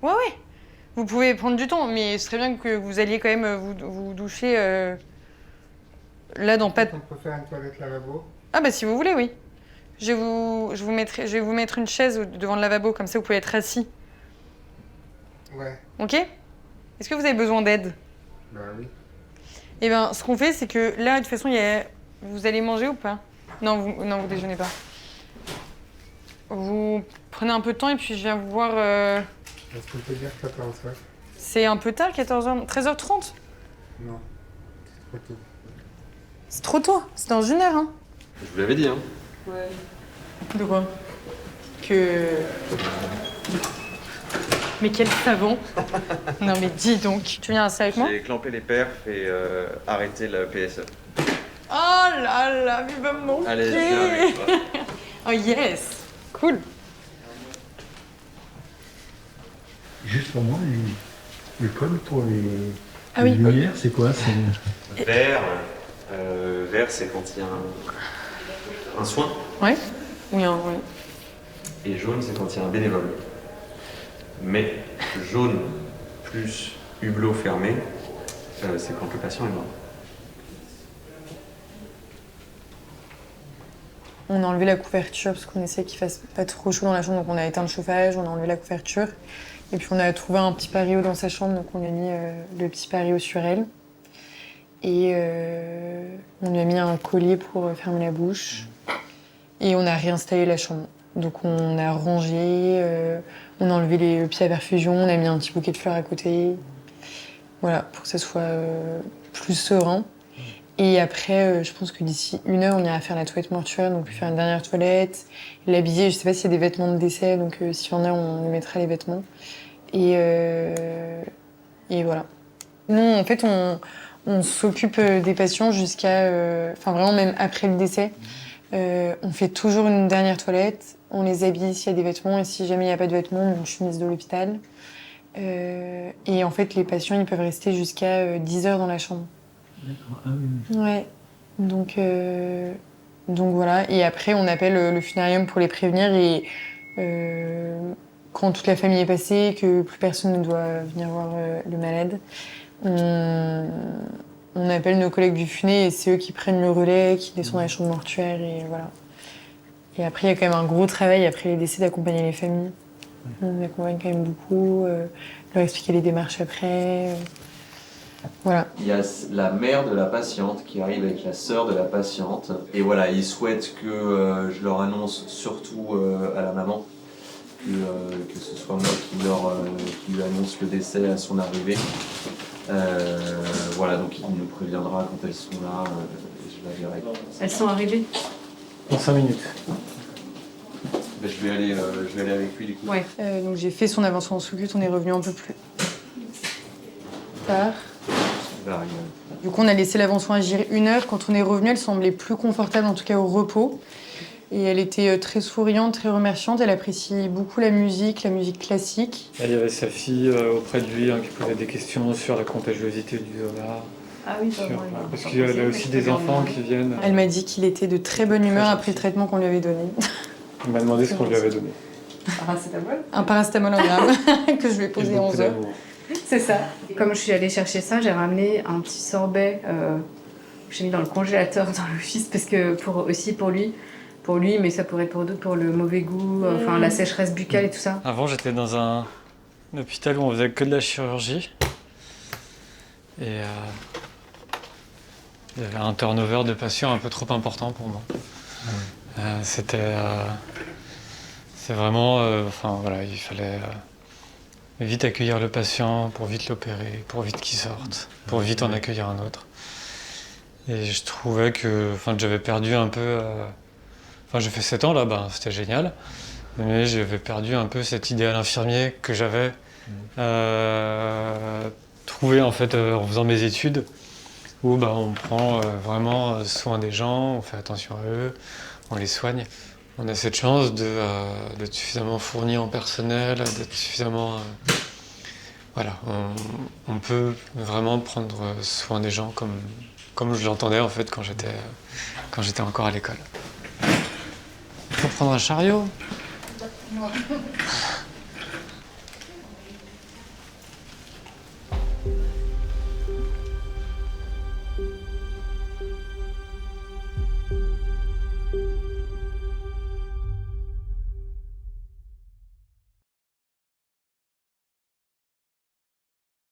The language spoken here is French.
Ouais. Vous pouvez prendre du temps, mais ce serait bien que vous alliez quand même vous doucher là dans pas... On peut faire une toilette lavabo. Ah bah si vous voulez, oui. Je vais vous mettre une chaise devant le lavabo, comme ça vous pouvez être assis. Ouais. Ok? Est-ce que vous avez besoin d'aide? Bah oui. Eh ben, ce qu'on fait, c'est que là, de toute façon, vous allez manger ou pas? Non, vous déjeunez pas. Vous prenez un peu de temps et puis je viens vous voir... Est-ce qu'on peut dire 14 heures? C'est un peu tard, 14h... 13h30? Non, c'est trop tôt. C'est trop tôt, c'est dans 1 heure, hein. Je vous l'avais dit, hein. Ouais. De quoi? Que... Mais quel savon. Non mais dis donc. Tu viens rester avec moi? J'ai clampé les perfs et arrêté le PSE. Oh là là, il va me manquer. Allez, viens avec toi. Oh yes. Cool. Juste pour moi, les codes pour les, Ah oui. les lumières, c'est quoi? Vert, vert c'est quand il y a un soin. Ouais. Oui, hein, oui. Et jaune, c'est quand il y a un bénévole. Mais jaune plus hublot fermé, c'est quand le patient est mort. On a enlevé la couverture parce qu'on essayait qu'il fasse pas trop chaud dans la chambre, donc on a éteint le chauffage, on a enlevé la couverture. Et puis on a trouvé un petit pario dans sa chambre, donc on a mis le petit pario sur elle. Et on lui a mis un collier pour fermer la bouche. Et on a réinstallé la chambre. Donc on a rangé, on a enlevé les pieds à perfusion, on a mis un petit bouquet de fleurs à côté. Voilà, pour que ça soit plus serein. Et après, je pense que d'ici 1 heure, on ira faire la toilette mortuaire, donc lui faire une dernière toilette, l'habiller. Je sais pas s'il y a des vêtements de décès, donc s'il y en a, on lui mettra les vêtements. Et voilà. Nous, en fait, on s'occupe des patients jusqu'à... Enfin, vraiment, même après le décès. On fait toujours une dernière toilette, on les habille s'il y a des vêtements, et si jamais il n'y a pas de vêtements, on met une chemise de l'hôpital. Et en fait, les patients, ils peuvent rester jusqu'à 10 heures dans la chambre. D'accord, ah oui. Ouais. Donc voilà. Et après, on appelle le funérarium pour les prévenir. Et quand toute la famille est passée, que plus personne ne doit venir voir le malade, on appelle nos collègues du funé et c'est eux qui prennent le relais, qui descendent à la chambre mortuaire et voilà. Et après, il y a quand même un gros travail après les décès d'accompagner les familles. On accompagne quand même beaucoup, leur expliquer les démarches après. Voilà. Il y a la mère de la patiente qui arrive avec la sœur de la patiente. Et voilà, ils souhaitent que je leur annonce surtout à la maman que ce soit moi qui lui annonce le décès à son arrivée. Voilà, donc il nous préviendra quand elles sont là, et je la verrai. Elles sont arrivées? Dans 5 minutes. Ben, je vais aller avec lui du coup. Ouais. Donc j'ai fait son avancement sous culte, on est revenu un peu plus tard. Il va arriver. Du coup, on a laissé l'avancement agir 1 heure. Quand on est revenu, elle semblait plus confortable, en tout cas au repos. Et elle était très souriante, très remerciante. Elle apprécie beaucoup la musique classique. Il y avait sa fille auprès de lui qui posait des questions sur la contagiosité du Zola. Ah oui, Parce qu'il y a aussi des enfants qui viennent. Elle m'a dit qu'il était de très bonne humeur après le traitement qu'on lui avait donné. Il m'a demandé ce qu'on lui avait donné. Un paracétamol en gramme que je lui ai posé Et beaucoup 11 heures. d'amour. C'est ça. Comme je suis allée chercher ça, j'ai ramené un petit sorbet que j'ai mis dans le congélateur dans l'office parce que aussi pour lui, mais ça pourrait être pour d'autres, pour le mauvais goût, enfin la sécheresse buccale et tout ça. Avant, j'étais dans un hôpital où on faisait que de la chirurgie. Et il y avait un turnover de patients un peu trop important pour moi. C'est vraiment... enfin voilà, il fallait vite accueillir le patient pour vite l'opérer, pour vite qu'il sorte, pour vite en accueillir un autre. Et je trouvais que j'avais perdu un peu... j'ai fait 7 ans là-bas, c'était génial. Mais j'avais perdu un peu cet idéal infirmier que j'avais trouvé en fait en faisant mes études, où on prend vraiment soin des gens, on fait attention à eux, on les soigne. On a cette chance d'être suffisamment fourni en personnel, d'être suffisamment... voilà, on peut vraiment prendre soin des gens comme je l'entendais en fait quand j'étais encore à l'école. Faut prendre un chariot.